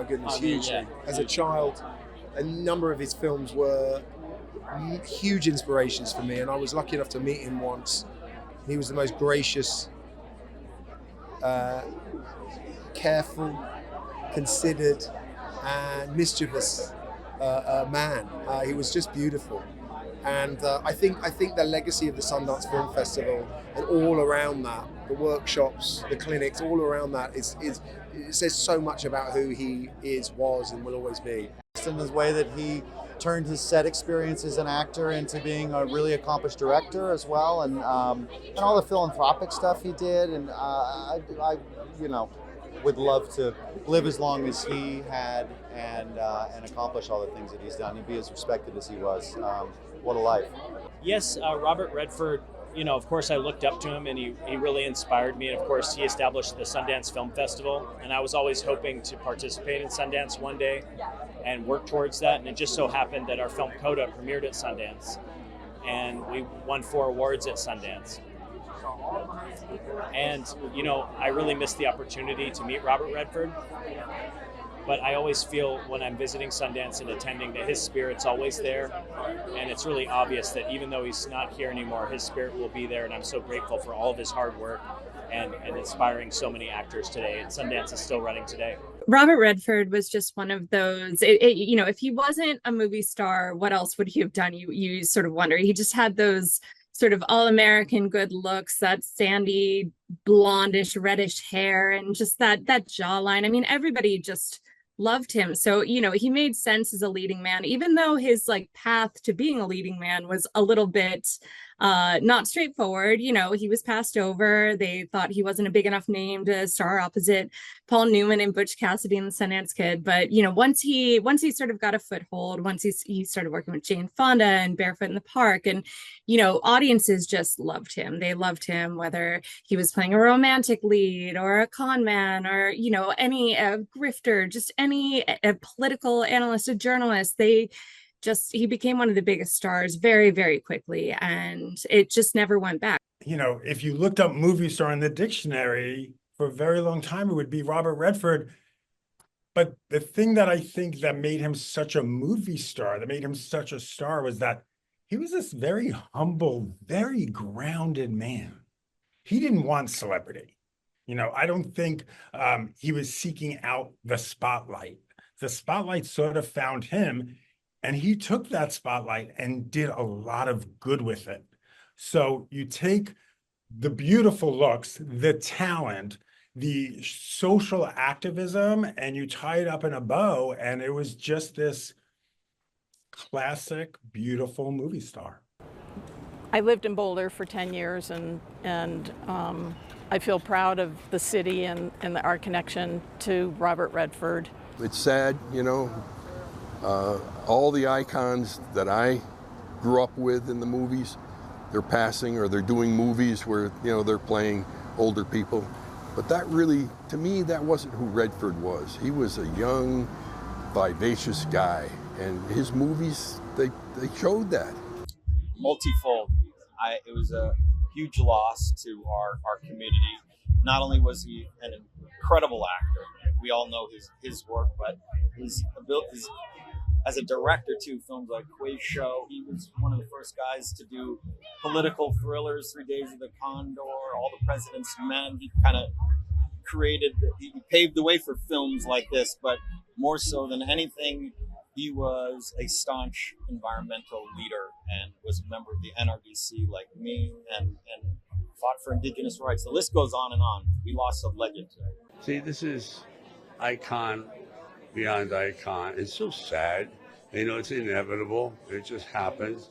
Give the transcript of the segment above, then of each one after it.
goodness, I mean, hugely. yeah. As a child, a number of his films were huge inspirations for me, and I was lucky enough to meet him once. He was the most gracious, careful, considered, and mischievous man. He was just beautiful, and I think the legacy of the Sundance Film Festival and all around that, the workshops, the clinics, all around that is it says so much about who he is, was, and will always be. In the way that he turned his set experience as an actor into being a really accomplished director as well, and all the philanthropic stuff he did, and I would love to live as long as he had and accomplish all the things that he's done and be as respected as he was. What a life. Yes, Robert Redford, of course I looked up to him and he really inspired me. And of course he established the Sundance Film Festival. And I was always hoping to participate in Sundance one day and work towards that. And it just so happened that our film Coda premiered at Sundance. And we won 4 awards at Sundance. And, I really missed the opportunity to meet Robert Redford. But I always feel when I'm visiting Sundance and attending that his spirit's always there. And it's really obvious that even though he's not here anymore, his spirit will be there. And I'm so grateful for all of his hard work and inspiring so many actors today. And Sundance is still running today. Robert Redford was just one of those, if he wasn't a movie star, what else would he have done? You sort of wonder. He just had those sort of all-American good looks, that sandy, blondish, reddish hair, and just that jawline. I mean, everybody just loved him. So, he made sense as a leading man, even though his path to being a leading man was a little bit not straightforward. He was passed over. They thought he wasn't a big enough name to star opposite Paul Newman and Butch Cassidy and the Sundance Kid. But, once he sort of got a foothold, once he started working with Jane Fonda and Barefoot in the Park, and, audiences just loved him. They loved him, whether he was playing a romantic lead or a con man or, any grifter, just any political analyst, a journalist. He became one of the biggest stars very, very quickly, and it just never went back. If you looked up movie star in the dictionary for a very long time, it would be Robert Redford. But the thing that I think that made him such a movie star, that made him such a star, was that he was this very humble, very grounded man. He didn't want celebrity. I don't think he was seeking out the spotlight. The spotlight sort of found him, and he took that spotlight and did a lot of good with it. So you take the beautiful looks, the talent, the social activism, and you tie it up in a bow, and it was just this classic, beautiful movie star. I lived in Boulder for 10 years, and I feel proud of the city and our connection to Robert Redford. It's sad, all the icons that I grew up with in the movies, they're passing, or they're doing movies where, they're playing older people. But that really, to me, that wasn't who Redford was. He was a young, vivacious guy, and his movies, they showed that. Multifold. It was a huge loss to our community. Not only was he an incredible actor, we all know his work, but his abilities as a director too. Films like Quiz Show, he was one of the first guys to do political thrillers, 3 Days of the Condor, All the President's Men. He kind of he paved the way for films like this, but more so than anything, he was a staunch environmental leader and was a member of the NRDC like me, and fought for Indigenous rights. The list goes on and on. We lost a legend today. See, this is icon beyond icon. It's so sad. It's inevitable. It just happens.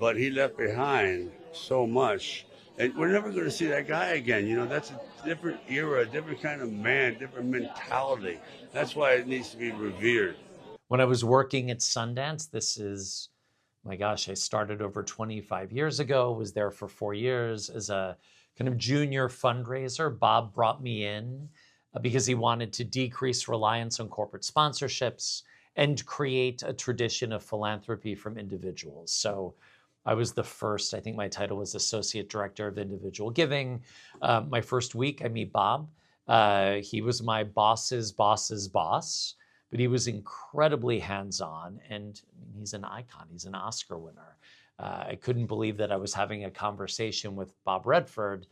But he left behind so much. And we're never going to see that guy again. That's a different era, a different kind of man, different mentality. That's why it needs to be revered. When I was working at Sundance, I started over 25 years ago, was there for 4 years as a kind of junior fundraiser. Bob brought me in because he wanted to decrease reliance on corporate sponsorships and create a tradition of philanthropy from individuals. So I was the first, I think my title was Associate Director of Individual Giving. My first week, I meet Bob. He was my boss's boss's boss. but he was incredibly hands-on, and he's an icon. He's an Oscar winner. I couldn't believe that I was having a conversation with Bob Redford,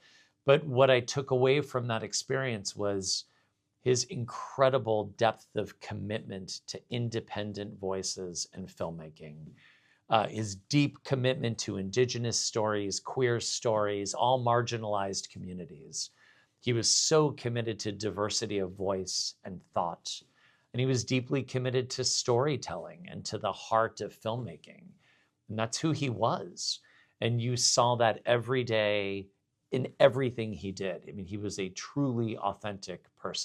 but what I took away from that experience was his incredible depth of commitment to independent voices and filmmaking. His deep commitment to Indigenous stories, queer stories, all marginalized communities. He was so committed to diversity of voice and thought. And he was deeply committed to storytelling and to the heart of filmmaking. And that's who he was. And you saw that every day in everything he did. I mean, he was a truly authentic person.